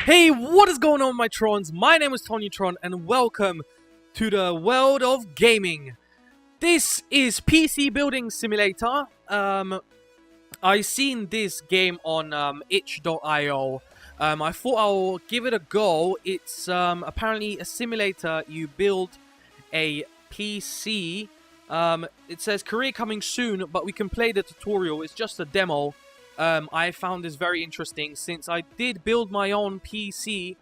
Hey, what is going on, my Trons? My name is Tron, and welcome to the world of gaming. This is PC Building Simulator. I seen this game on itch.io. I thought I'll give it a go. It's apparently a simulator. You build a PC. It says career coming soon, but we can play the tutorial. It's just a demo. I found this very interesting since I did build my own PC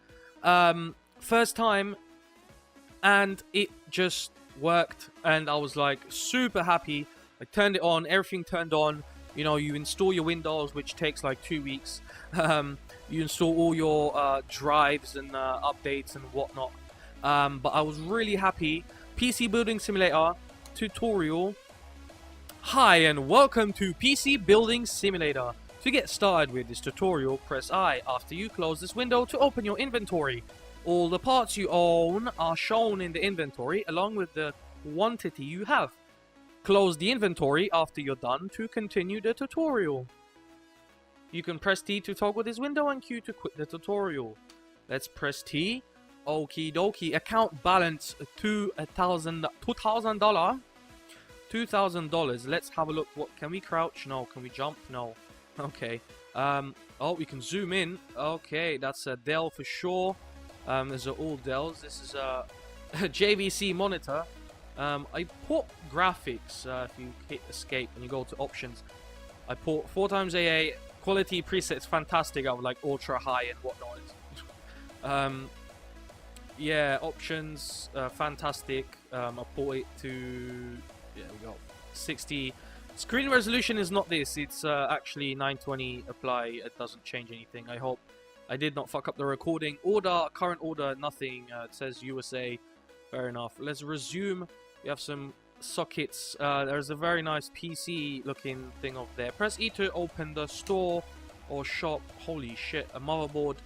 first time, and it just worked, and I was like super happy. I turned it on, everything turned on. You know, you install your Windows, which takes like 2 weeks. You install all your drives and updates and whatnot. But I was really happy. PC Building Simulator tutorial. Hi and welcome to PC Building Simulator. To get started with this tutorial, press I after you close this window to open your inventory. All the parts you own are shown in the inventory along with the quantity you have. Close the inventory after you're done to continue the tutorial. You can press T to toggle this window and Q to quit the tutorial. Let's press T. Okie dokie. Account balance $2,000. $2,000. Let's have a look. What can we crouch? No. Can we jump? No. Okay. Oh, we can zoom in. Okay, that's a Dell for sure. These are all Dells. This is a JVC monitor. I put graphics. If you hit escape and you go to options, I put 4x AA. Quality presets fantastic. I would like ultra high and whatnot. Yeah, options fantastic. I put it to, yeah, we go 60. Screen resolution is not this. It's actually 920 apply. It doesn't change anything. I hope I did not fuck up the recording. Order, current order, nothing. It says USA. Fair enough. Let's resume. We have some sockets. There's a very nice PC looking thing over there. Press E to open the store or shop. Holy shit, a motherboard.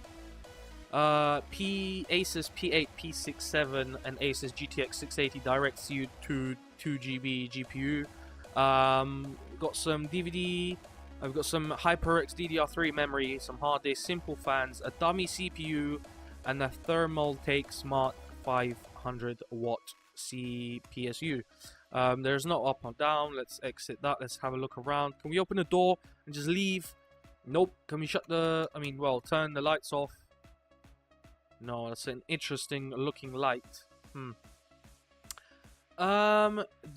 Asus P8, P67 and Asus GTX 680 DirectX 2GB GPU. Got some DVD. I've got some HyperX DDR3 memory, some hard disk, simple fans, a dummy CPU, and a Thermaltake Smart 500 watt CPSU. There's no up or down. Let's exit that. Let's have a look around. Can we open the door and just leave? Nope. Can we shut the... turn the lights off? No, that's an interesting looking light.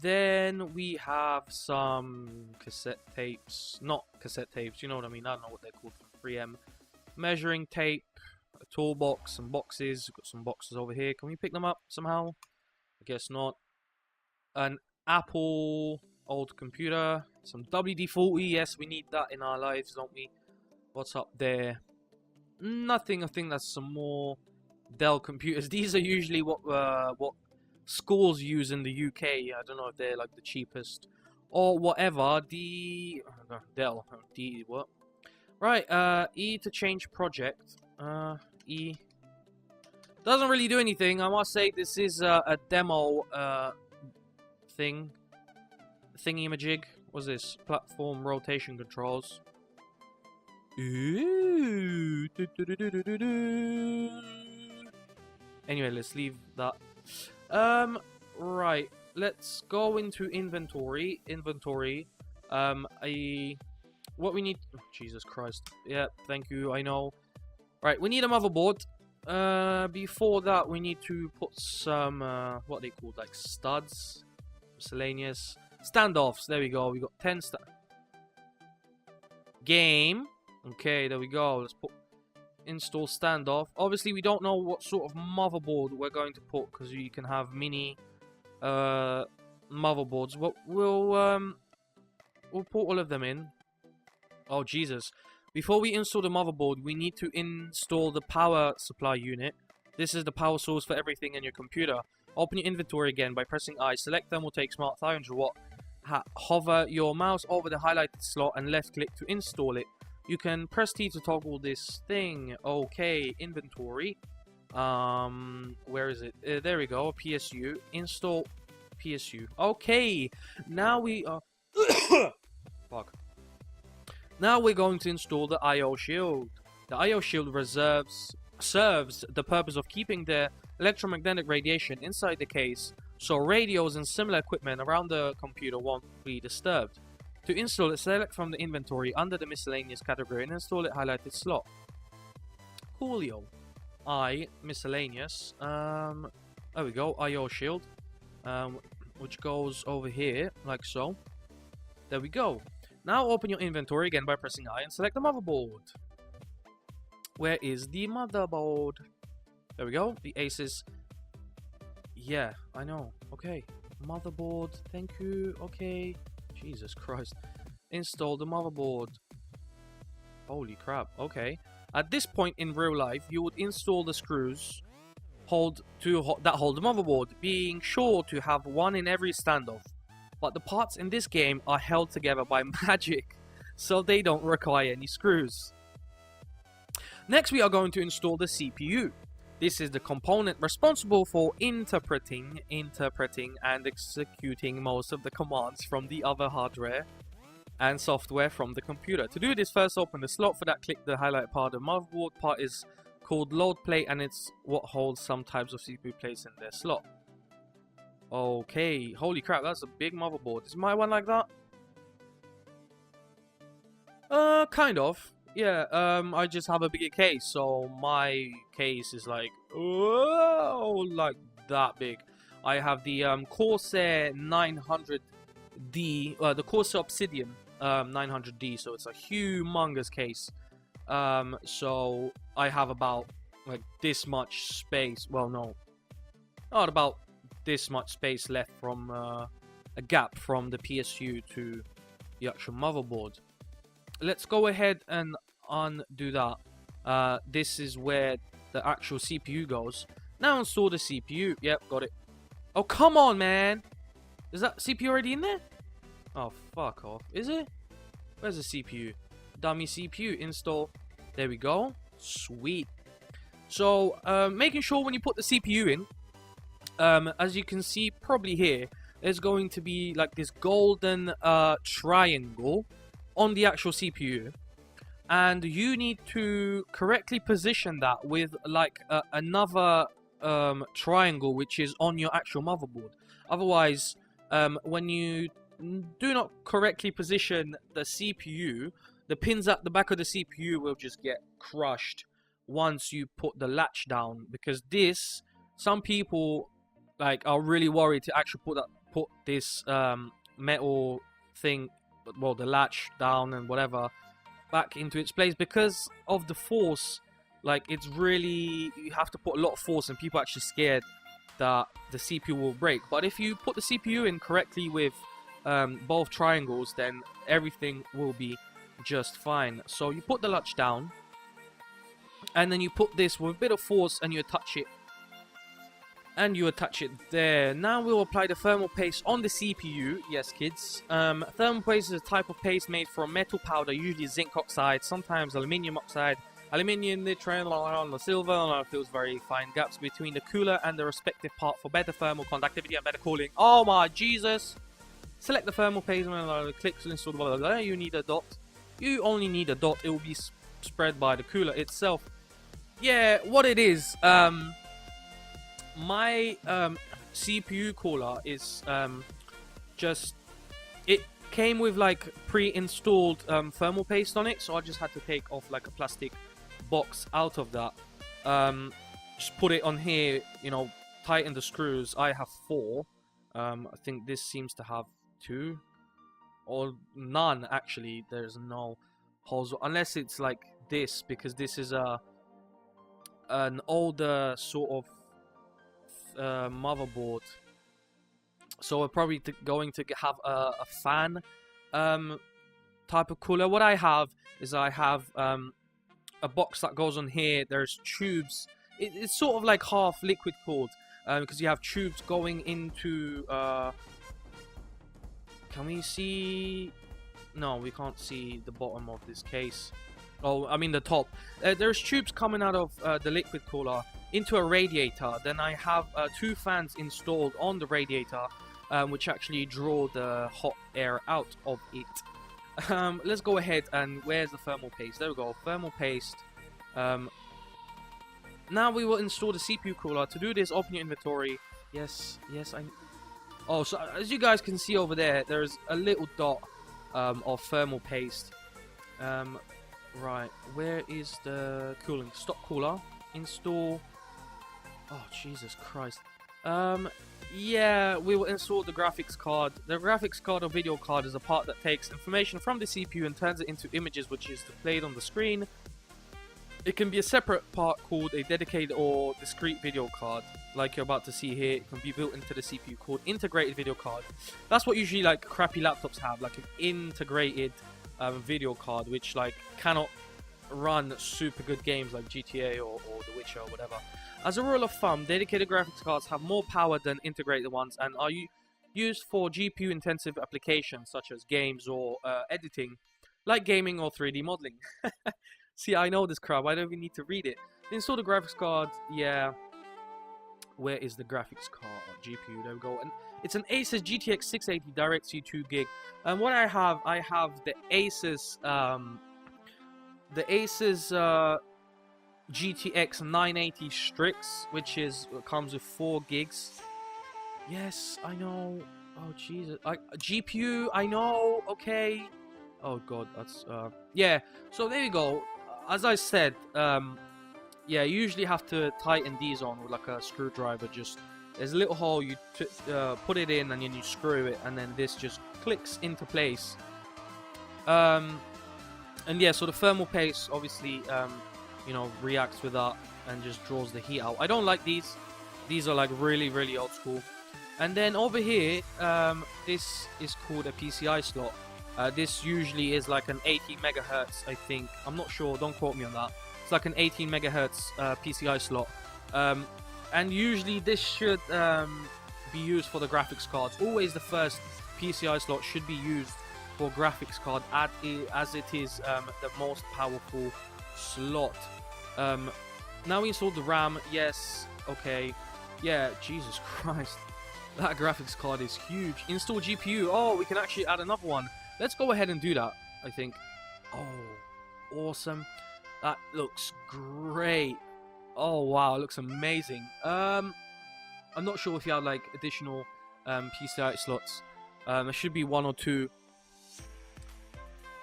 Then we have some cassette tapes. Not cassette tapes, you know what I mean. I don't know what they're called from 3M. Measuring tape, a toolbox, some boxes. We've got some boxes over here. Can we pick them up somehow? I guess not. An Apple old computer. Some WD-40. Yes, we need that in our lives, don't we? What's up there? Nothing. I think that's some more Dell computers. These are usually what schools use in the UK. I don't know if they're like the cheapest or whatever. Dell. D what? Right. E to change project. E doesn't really do anything. I must say this is a demo thingy-majig. What's this? Platform rotation controls. Ooh. Anyway, let's leave that. Right. Let's go into inventory. What we need... Oh, Jesus Christ. Yeah, thank you, I know. Right, we need a motherboard. Before that, we need to put some, what are they called? Like studs? Miscellaneous. Standoffs. There we go. We got 10 Game. Okay, there we go. Let's put... Install standoff. Obviously, we don't know what sort of motherboard we're going to put because you can have mini motherboards. We'll put all of them in. Oh Jesus! Before we install the motherboard, we need to install the power supply unit. This is the power source for everything in your computer. Open your inventory again by pressing I. Select Thermaltake Smart 500 watt. Hover your mouse over the highlighted slot and left click to install it. You can press T to toggle this thing. Okay, inventory. Where is it? There we go. PSU. Install PSU. Okay, now we are... Fuck. Now we're going to install the IO shield. The IO shield reserves serves the purpose of keeping the electromagnetic radiation inside the case so radios and similar equipment around the computer won't be disturbed. To install it, select from the inventory under the miscellaneous category and install it highlighted slot. Coolio. Miscellaneous. There we go, IO shield. Which goes over here, like so. There we go. Now open your inventory again by pressing I and select the motherboard. Where is the motherboard? There we go. The Asus. Yeah, I know. Okay. Motherboard. Thank you. Okay. Jesus Christ. Install the motherboard. Holy crap. Okay. At this point in real life, you would install the screws that hold the motherboard, being sure to have one in every standoff. But the parts in this game are held together by magic, so they don't require any screws. Next, we are going to install the CPU. This is the component responsible for interpreting and executing most of the commands from the other hardware and software from the computer. To do this, first open the slot. For that, click the highlight part of the motherboard. Part is called load plate, and it's what holds some types of CPU plates in their slot. Okay, holy crap, that's a big motherboard. Is my one like that? Kind of. Yeah, I just have a bigger case, so my case is like, oh, like that big. I have the Corsair 900D, the Corsair Obsidian 900D, so it's a humongous case. So I have about like this much space. Well, no, not about this much space left from a gap from the PSU to the actual motherboard. Let's go ahead and undo that. This is where the actual CPU goes. Now install the CPU. Yep, got it. Oh, come on, man. Is that CPU already in there? Oh, fuck off. Is it? Where's the CPU? Dummy CPU. Install. There we go. Sweet. So, making sure when you put the CPU in, as you can see probably here, there's going to be like this golden triangle on the actual CPU. And you need to correctly position that with like another triangle which is on your actual motherboard. Otherwise, when you do not correctly position the CPU, the pins at the back of the CPU will just get crushed once you put the latch down. Because this, some people like are really worried to actually put this metal thing, well, the latch down and whatever, back into its place because of the force. Like, it's really, you have to put a lot of force, and people are actually scared that the CPU will break. But if you put the CPU in correctly with both triangles, then everything will be just fine. So you put the latch down, and then you put this with a bit of force, and you attach it. And you attach it there. Now we'll apply the thermal paste on the CPU. Yes, kids. Thermal paste is a type of paste made from metal powder, usually zinc oxide, sometimes aluminium oxide. Aluminium, nitrile, on the silver, and fills very fine gaps between the cooler and the respective part for better thermal conductivity and better cooling. Oh my Jesus! Select the thermal paste and click to install. Blah, blah, blah. You need a dot. You only need a dot. It will be spread by the cooler itself. Yeah, what it is. My CPU cooler is just, it came with like pre-installed thermal paste on it, so I just had to take off like a plastic box out of that, just put it on here, you know, tighten the screws. I have 4. I think this seems to have 2 or none. Actually, there's no holes unless it's like this, because this is an older sort of motherboard, so we're probably going to have a fan type of cooler. What I have is I have a box that goes on here. There's tubes. It's sort of like half liquid cooled, because you have tubes going into can we see? No, we can't see the bottom of this case. Oh, I mean the top. There's tubes coming out of the liquid cooler into a radiator. Then I have 2 fans installed on the radiator, which actually draw the hot air out of it. Let's go ahead and where's the thermal paste? There we go, thermal paste. Now we will install the CPU cooler. To do this, open your inventory. Yes, oh, so as you guys can see over there, there's a little dot of thermal paste. Right, where is the cooling? Stock cooler. Install. Oh, Jesus Christ. Yeah, we will install the graphics card. The graphics card or video card is a part that takes information from the CPU and turns it into images, which is displayed on the screen. It can be a separate part called a dedicated or discrete video card, like you're about to see here. It can be built into the CPU called integrated video card. That's what usually like crappy laptops have, like an integrated video card, which like cannot run super good games like GTA or The Witcher or whatever. As a rule of thumb, dedicated graphics cards have more power than integrated ones and are used for GPU intensive applications such as games or editing, like gaming or 3D modeling. See, I know this crap. I don't even need to read it. Install the graphics card. Yeah. Where is the graphics card? GPU. There we go. And it's an Asus GTX 680 DirectX 2 gig. And what I have the Asus GTX 980 Strix, which comes with 4 gigs. Yes, I know. Oh Jesus. GPU. I know. Okay. Oh God. That's yeah. So there you go. As I said, yeah, you usually have to tighten these on with like a screwdriver. Just there's a little hole, you put it in and then you screw it, and then this just clicks into place. And yeah, so the thermal paste obviously you know, reacts with that and just draws the heat out. I don't like these. These are like really old school. And then over here, this is called a PCI slot. This usually is like an 18 megahertz, I think. I'm not sure, don't quote me on that. It's like an 18 megahertz PCI slot. And usually this should be used for the graphics cards. Always the first PCI slot should be used for graphics card as it is the most powerful slot. Now we installed the RAM. Yes, okay. Yeah, Jesus Christ. That graphics card is huge. Install GPU. Oh, we can actually add another one. Let's go ahead and do that, I think. Oh, awesome. That looks great. Oh, wow, it looks amazing. I'm not sure if you have, like, additional PCI slots. There should be 1 or 2.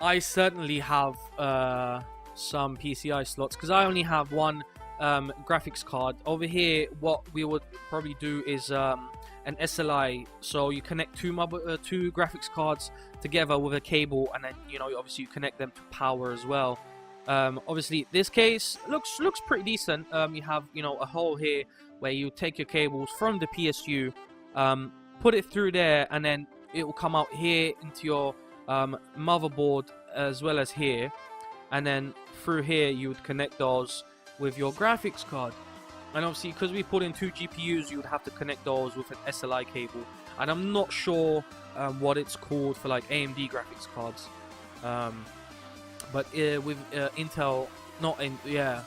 I certainly have some PCI slots, because I only have 1 graphics card. Over here, what we would probably do is an SLI, so you connect two graphics cards together with a cable, and then, you know, obviously you connect them to power as well. Obviously this case looks pretty decent. You have, you know, a hole here where you take your cables from the PSU, put it through there, and then it will come out here into your motherboard as well as here, and then through here you would connect those with your graphics card. And obviously, because we put in 2 GPUs, you would have to connect those with an SLI cable. And I'm not sure what it's called for like AMD graphics cards. But with Intel, not in, yeah.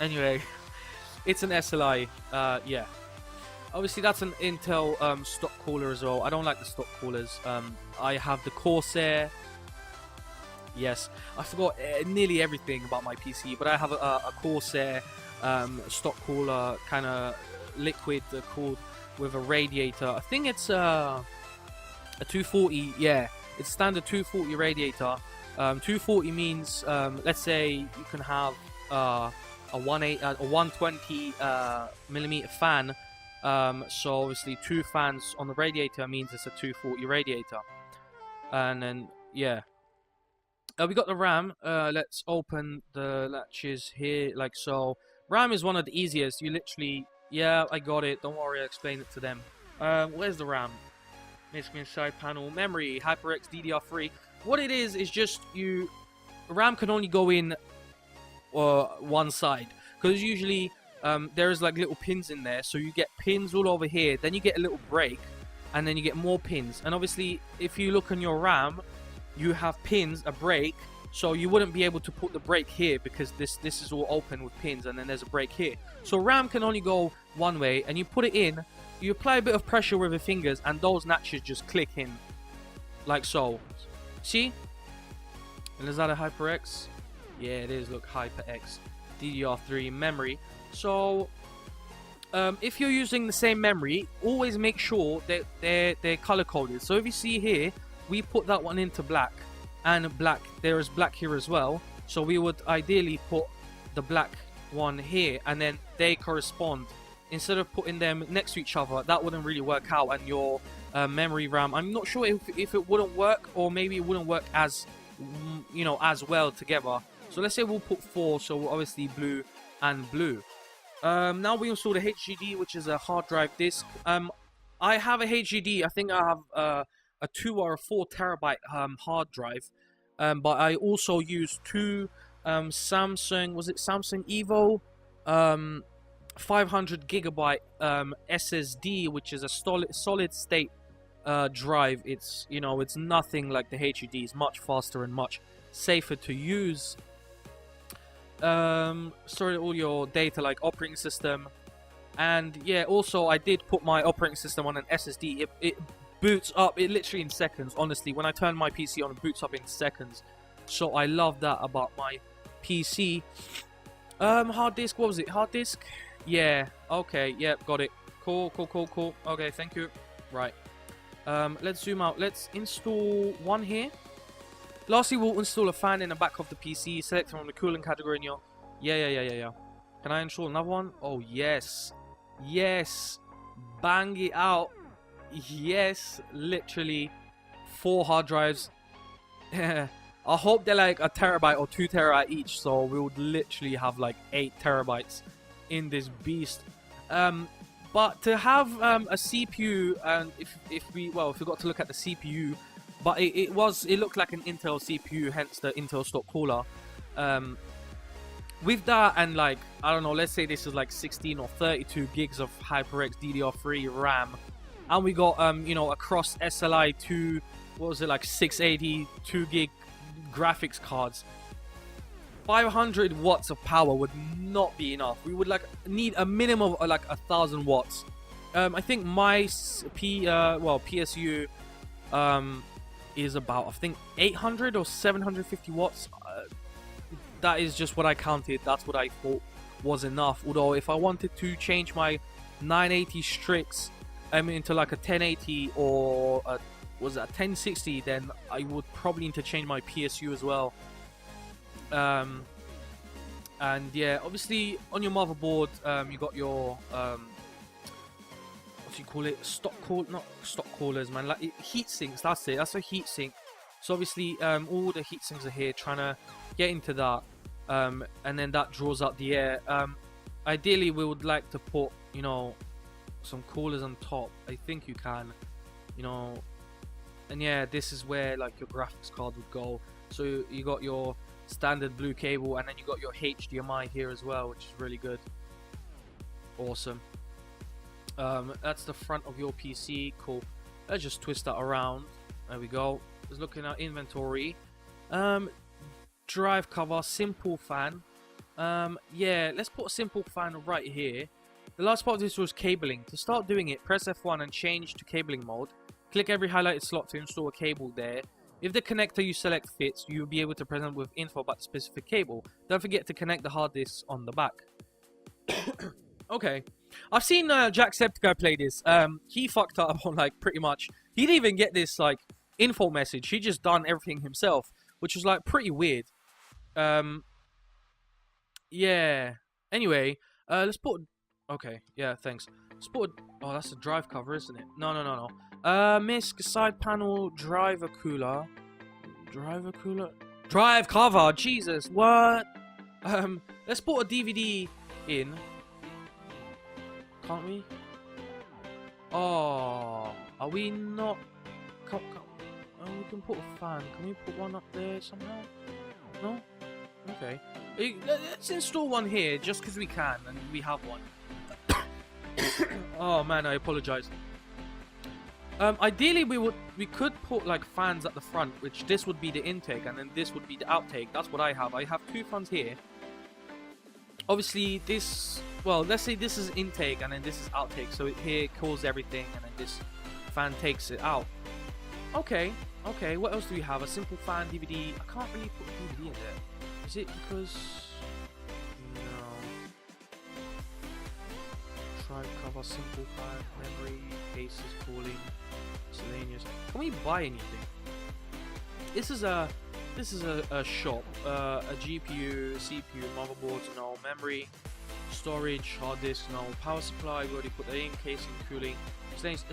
Anyway, it's an SLI. Yeah. Obviously, that's an Intel stock cooler as well. I don't like the stock coolers. I have the Corsair. Yes, I forgot nearly everything about my PC, but I have a Corsair stock cooler, kind of liquid cooled with a radiator. I think it's a 240. Yeah, it's standard 240 radiator. 240 means, let's say you can have a 120 millimeter fan. So obviously 2 fans on the radiator means it's a 240 radiator. And then yeah. We got the RAM. Let's open the latches here, like so. RAM is one of the easiest. You literally, yeah, I got it. Don't worry, I'll explain it to them. Where's the RAM? Basically, side panel, memory, HyperX DDR3. What it is just RAM can only go in one side, because usually there is like little pins in there. So you get pins all over here. Then you get a little break, and then you get more pins. And obviously, if you look on your RAM, you have pins, a break, so you wouldn't be able to put the break here because this is all open with pins, and then there's a break here. So RAM can only go one way, and you put it in, you apply a bit of pressure with your fingers, and those notches just click in, like so. See? And is that a HyperX? Yeah, it is. Look, HyperX. DDR3 memory. So if you're using the same memory, always make sure that they're color coded. So if you see here, we put that one into black, and black, there is black here as well. So we would ideally put the black one here, and then they correspond. Instead of putting them next to each other, that wouldn't really work out, and your memory RAM, I'm not sure if it wouldn't work, or maybe it wouldn't work as, you know, as well together. So let's say we'll put 4, so obviously blue and blue. Now we install the HDD, which is a hard drive disk. I have a HDD. I think I have a 2 or a 4 terabyte hard drive. But I also use 2 Samsung, was it Samsung Evo 500 gigabyte SSD, which is a solid state drive. It's, you know, it's nothing like the HDD. It's much faster and much safer to use. Store all your data like operating system, and yeah, also I did put my operating system on an SSD. It boots up, it literally in seconds. Honestly, when I turn my PC on, it boots up in seconds. So I love that about my PC. Hard disk, what was it? Hard disk? Yeah, okay, yeah, got it. Cool. Okay, thank you. Right. Let's zoom out. Let's install one here. Lastly, we'll install a fan in the back of the PC. Select from the cooling category in your... Yeah. Can I install another one? Oh, yes. Yes. Bang it out. Yes. Literally 4 hard drives. I hope they're like a terabyte or 2 terabyte each. So we would literally have like 8 terabytes in this beast. But to have a CPU, and if we got to look at the CPU, but it looked like an Intel CPU, hence the Intel stock cooler. With that, and like, I don't know, let's say this is like 16 or 32 gigs of HyperX DDR3 RAM, and we got you know, across SLI 2, what was it, like 680 2 gig graphics cards. 500 watts of power would not be enough. We would like need a minimum of like 1,000 watts. I think my PSU is about, I think, 800 or 750 watts. That is just what I counted. That's what I thought was enough. Although if I wanted to change my 980 Strix into like a 1080 or was that 1060, then I would probably need to change my PSU as well. And yeah, obviously on your motherboard, you got your what do you call it? Not stock coolers, man. Like heat sinks. That's it. That's a heat sink. So obviously, all the heat sinks are here, trying to get into that, and then that draws out the air. Ideally, we would like to put, you know, some coolers on top. I think you can, you know, and yeah, this is where like your graphics card would go. So you got your standard blue cable, and then you got your HDMI here as well, which is really good. Awesome. That's the front of your PC. Cool. Let's just twist that around. There we go. Let's look at our inventory. Drive cover, simple fan. Yeah, let's put a simple fan right here. The last part of this was cabling. To start doing it, press F1 and change to cabling mode. Click every highlighted slot to install a cable there. If the connector you select fits, you'll be able to present with info about the specific cable. Don't forget to connect the hard disk on the back. Okay. I've seen Jacksepticeye play this. He fucked up on like pretty much. He didn't even get this like info message. He just done everything himself, which was like pretty weird. Yeah. Anyway, let's put... Okay, yeah, thanks. Let's put... Oh, that's a drive cover, isn't it? No. MISC side panel driver cooler. Driver cooler? Drive cover! Jesus, what? Let's put a DVD in. Can't we? Oh, are we not... Oh, we can put a fan. Can we put one up there somehow? No? Okay. Let's install one here, just because we can, and we have one. Oh man, I apologize. Ideally, we could put like fans at the front, which this would be the intake, and then this would be the outtake. That's what I have. I have 2 fans here. Obviously, this... Well, let's say this is intake, and then this is outtake. So here cools everything, and then this fan takes it out. Okay. What else do we have? A simple fan, DVD. I can't really put DVD in there. Is it because... cover, simple card, memory, cases, cooling, miscellaneous. Can we buy anything? This is a shop. A GPU, CPU, motherboards, no. Memory, storage, hard disk, no. Power supply, we already put that in. Casing, cooling, miscellaneous.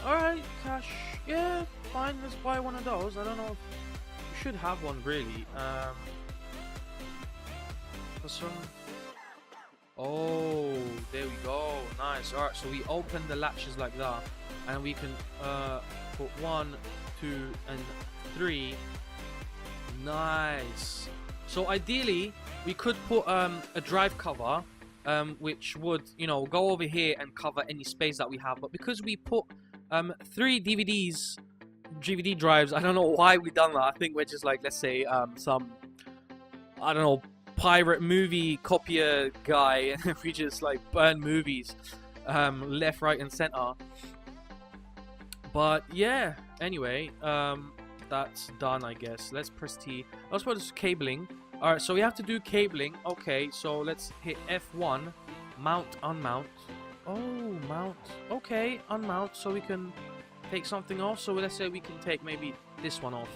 Alright, cash. Yeah, fine. Let's buy one of those. I don't know. We should have one really. This one. Oh, there we go. Nice. Alright, so we open the latches like that, and we can put 1, 2, and 3. Nice. So ideally, we could put a drive cover, which would, you know, go over here and cover any space that we have. But because we put 3 DVD drives, I don't know why we done that. I think we're just like, let's say, some, I don't know, pirate movie copier guy, and we just like burn movies left, right, and center. But yeah, anyway, that's done, I guess. Let's press T. Let's put this cabling. Alright, so we have to do cabling. Okay, so let's hit F1. Mount, unmount. Oh, mount. Okay, unmount, so we can take something off. So let's say we can take maybe this one off.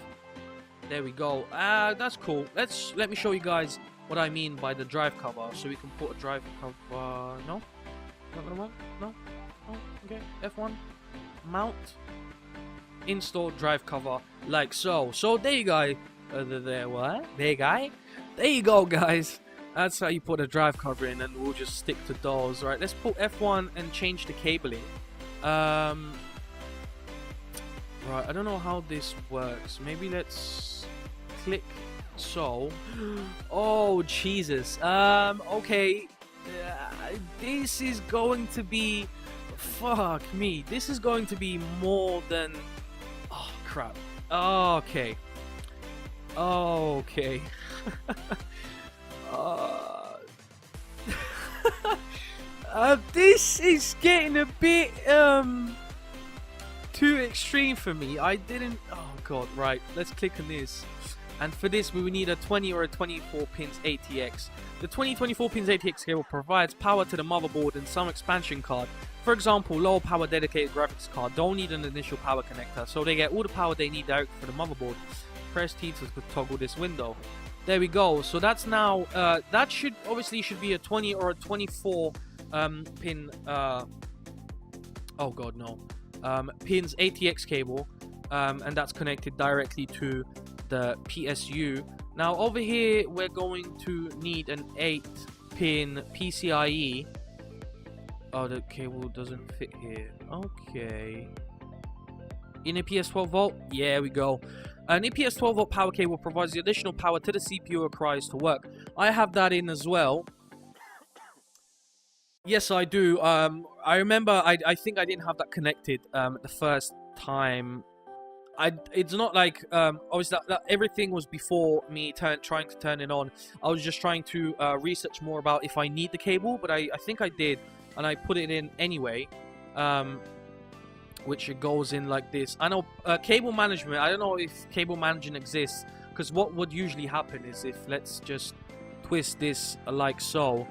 There we go. That's cool. Let me show you guys what I mean by the drive cover. So we can put a drive cover. No? Not gonna work? No? Oh, okay. F1. Mount. Install drive cover like so. So there you go. There you go, guys. That's how you put a drive cover in, and we'll just stick to those. Right, let's put F1 and change the cabling. Right, I don't know how this works. Maybe let's click so. Oh, Jesus. Okay. This is going to be... Fuck me. This is going to be more than... Oh, crap. Okay. Okay. This is getting a bit too extreme for me. I didn't... Oh god, right. Let's click on this. And for this, we will need a 20 or a 24 pins ATX. The 2024 pins ATX cable provides power to the motherboard and some expansion card. For example, low power dedicated graphics card don't need an initial power connector, so they get all the power they need direct for the motherboard. Press T to toggle this window. There we go. So that's now that should be a 20 or a 24 pin oh god no pins ATX cable, and that's connected directly to the PSU. Now over here we're going to need an 8-pin PCIe. Oh, the cable doesn't fit here. Okay. In APS 12 volt, yeah, we go. An APS 12 volt power cable provides the additional power to the CPU requires to work. I have that in as well. Yes, I do. I remember. I think I didn't have that connected the first time. It's not like obviously that everything was before me trying to turn it on. I was just trying to research more about if I need the cable, but I think I did, and I put it in anyway. Which it goes in like this. I know cable management. I don't know if cable management exists, because what would usually happen is if let's just twist this like so.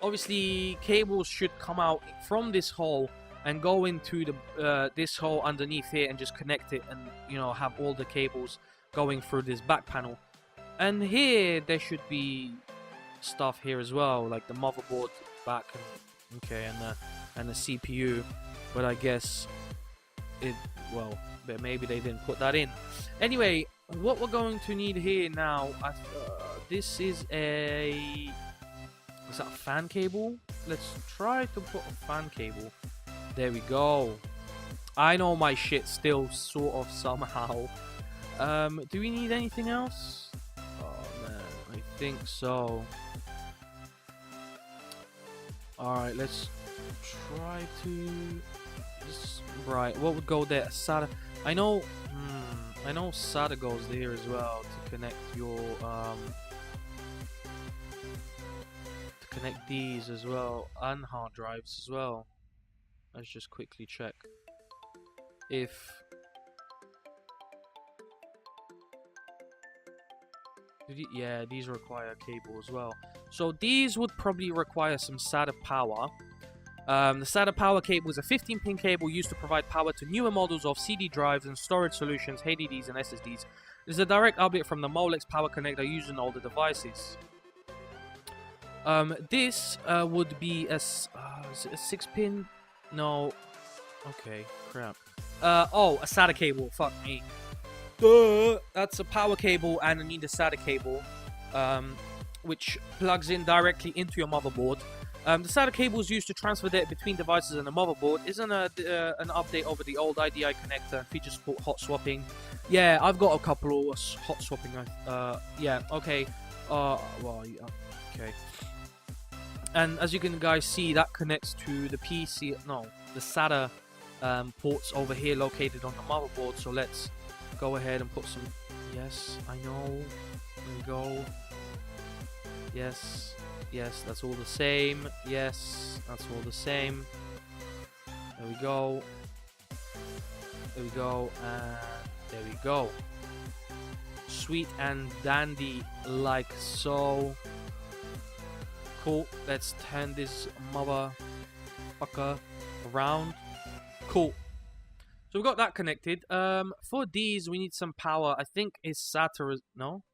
Obviously, cables should come out from this hole and go into the this hole underneath here and just connect it, and you know have all the cables going through this back panel. And here there should be stuff here as well, like the motherboard back and okay, and the CPU. But I guess it, well, maybe they didn't put that in. Anyway, what we're going to need here now, this is a fan cable? Let's try to put a fan cable. There we go. I know my shit still, sort of, somehow. Do we need anything else? Oh man, I think so. Alright, let's try to... Right, what would go there? SATA. I know SATA goes there as well to connect your to connect these as well, and hard drives as well. Let's just quickly check if yeah, these require a cable as well. So these would probably require some SATA power. The SATA power cable is a 15-pin cable used to provide power to newer models of CD drives and storage solutions, HDDs and SSDs. This is a direct update from the Molex power connector used in older devices. This would be a 6-pin? No. Okay, crap. Oh, a SATA cable. Fuck me. Duh. That's a power cable, and I need a SATA cable, which plugs in directly into your motherboard. The SATA cable is used to transfer data between devices and the motherboard. Isn't an update over the old IDI connector. Features support hot swapping. Yeah, I've got a couple of hot swapping. Yeah, okay. Well, yeah, okay. And as you can guys see, that connects to the PC. No, the SATA ports over here located on the motherboard. So let's go ahead and put some. Yes, I know. There we go. Yes. Yes, that's all the same. Yes, that's all the same. There we go. There we go. And there we go. Sweet and dandy, like so. Cool. Let's turn this motherfucker around. Cool. So we've got that connected. For these, we need some power. I think it's SATA. No?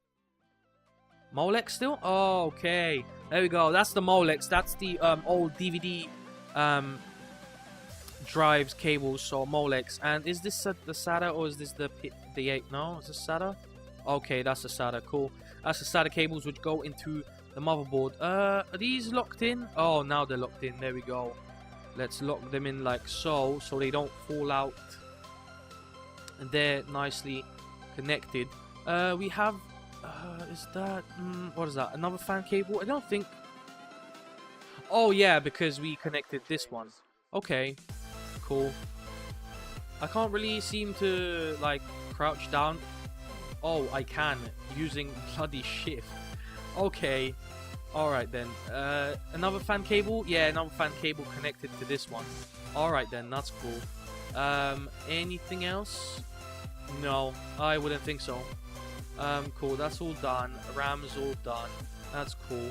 Molex still? Oh, okay. There we go. That's the Molex. That's the old DVD drives cables. So Molex. And is this the SATA or is this the 8? No, is this SATA? Okay, that's the SATA. Cool. That's the SATA cables which go into the motherboard. Are these locked in? Oh, now they're locked in. There we go. Let's lock them in like so they don't fall out. And they're nicely connected. We have. Is that... what is that? Another fan cable? I don't think... Oh, yeah, because we connected this one. Okay. Cool. I can't really seem to, like, crouch down. Oh, I can. Using bloody shift. Okay. Alright, then. Another fan cable? Yeah, another fan cable connected to this one. Alright, then. That's cool. Anything else? No, I wouldn't think so. Cool, that's all done. RAM's all done. That's cool.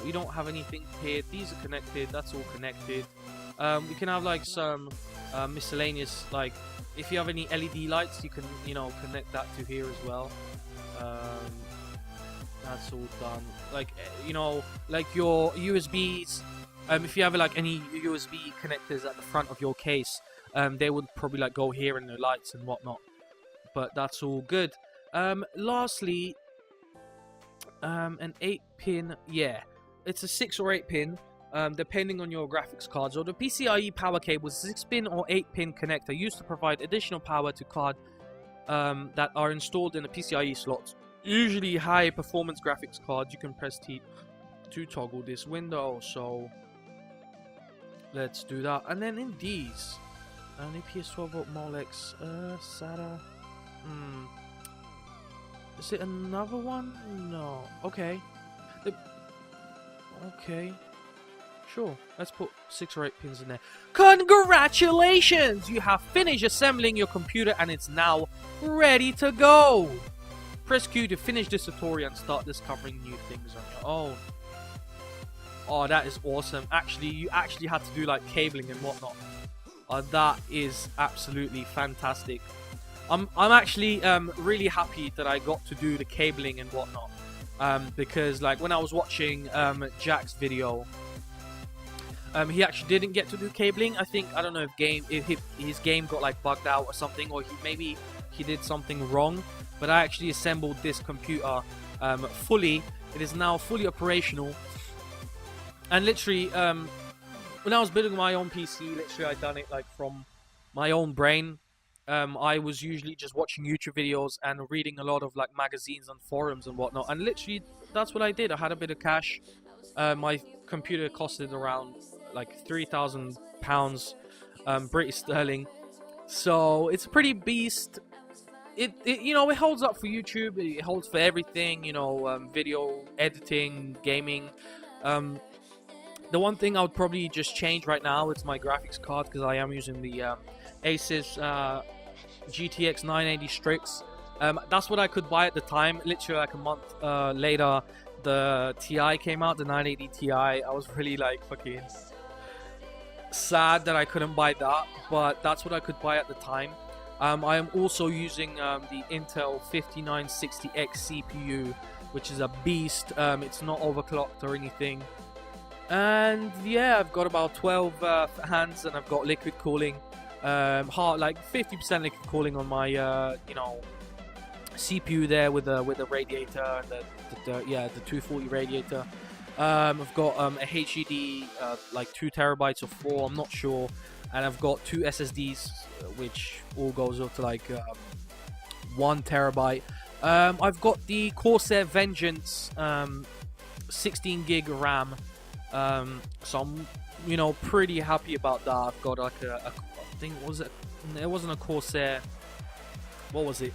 We don't have anything here. These are connected. That's all connected. We can have like some miscellaneous, like if you have any LED lights, you can, you know, connect that to here as well. That's all done. Like, you know, like your USBs. If you have like any USB connectors at the front of your case, they would probably like go here in the lights and whatnot. But that's all good. Lastly, an 8-pin, yeah, it's a 6 or 8-pin, depending on your graphics card. So the PCIe power cable is a 6-pin or 8-pin connector used to provide additional power to cards that are installed in the PCIe slots. Usually high performance graphics cards. You can press T to toggle this window. So let's do that. And then in these, an APS 12V Molex, SATA. Is it another one? No. Okay. Okay. Sure. Let's put 6 or 8 pins in there. Congratulations! You have finished assembling your computer and it's now ready to go. Press Q to finish this tutorial and start discovering new things on your own. Oh, that is awesome. Actually, you actually had to do like cabling and whatnot. That is absolutely fantastic. I'm actually really happy that I got to do the cabling and whatnot, because like when I was watching Jack's video, he actually didn't get to do cabling. I don't know if his game got like bugged out or something, or maybe he did something wrong. But I actually assembled this computer fully. It is now fully operational, and literally when I was building my own PC, literally I done it like from my own brain. I was usually just watching YouTube videos and reading a lot of like magazines and forums and whatnot, and literally that's what I did. I had a bit of cash. My computer costed around like £3,000 British sterling, so it's a pretty beast. It you know, it holds up for YouTube. It holds for everything, you know, video editing, gaming. The one thing I would probably just change right now is my graphics card, because I am using the Asus GTX 980 Strix. That's what I could buy at the time. Literally like a month later, the Ti came out, the 980 Ti. I was really like fucking... sad that I couldn't buy that, but that's what I could buy at the time. I am also using the Intel 5960X CPU, which is a beast. It's not overclocked or anything. And yeah, I've got about 12 fans, and I've got liquid cooling, like 50% liquid cooling on my CPU there with the radiator and the 240 radiator. I've got a HDD like 2 terabytes or 4, I'm not sure, and I've got 2 SSDs which all goes up to like 1 terabyte. I've got the Corsair Vengeance 16 gig RAM, so I'm pretty happy about that. I've got like I think it wasn't a Corsair, what was it?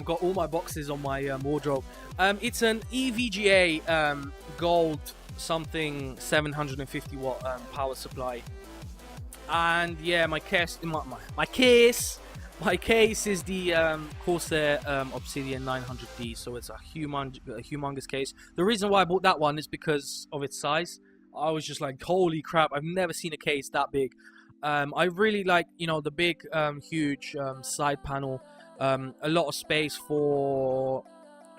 Got all my boxes on my wardrobe. It's an EVGA gold something 750 watt power supply, and yeah, my case is the Corsair Obsidian 900D, so it's a humongous case. The reason why I bought that one is because of its size. I was just like, holy crap, I've never seen a case that big. I really like the big huge side panel. A lot of space for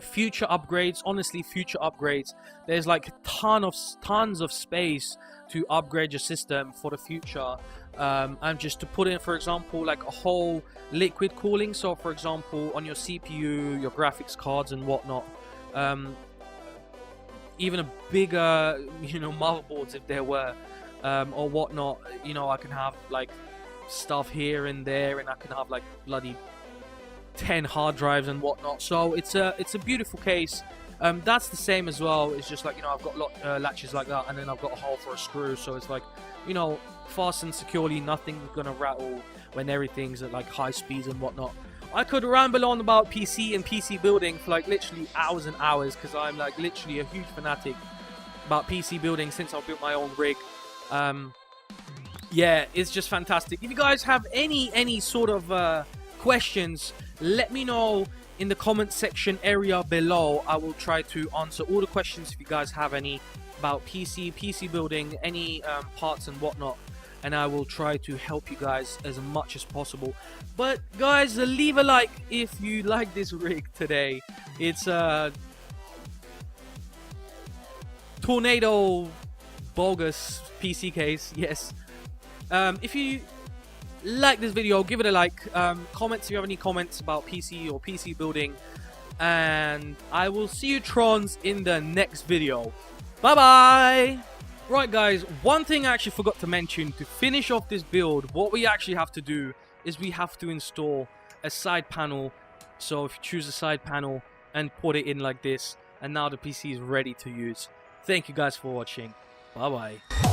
future upgrades. Honestly, future upgrades. There's like tons of space to upgrade your system for the future, and just to put in, for example, like a whole liquid cooling. So, for example, on your CPU, your graphics cards, and whatnot. Even a bigger, motherboards if there were, or whatnot. I can have like stuff here and there, and I can have like bloody 10 hard drives and whatnot. So it's a beautiful case. That's the same as well. It's just like I've got latches like that, and then I've got a hole for a screw, so it's like fastened securely. Nothing's gonna rattle when everything's at like high speeds and whatnot. I could ramble on about PC and PC building for like literally hours and hours, because I'm like literally a huge fanatic about PC building since I built my own rig. Yeah, it's just fantastic. If you guys have any sort of questions, let me know in the comment section area below. I will try to answer all the questions if you guys have any about PC building, any parts and whatnot, and I will try to help you guys as much as possible. But guys, leave a like if you like this rig today. It's a Tornado bogus PC case, yes. If you like this video, give it a like. Comments if you have any comments about PC or PC building, and I will see you Trons in the next video. Bye bye. Right guys, one thing I actually forgot to mention: to finish off this build, what we actually have to do is we have to install a side panel. So if you choose a side panel and put it in like this, and now the PC is ready to use. Thank you guys for watching. Bye bye.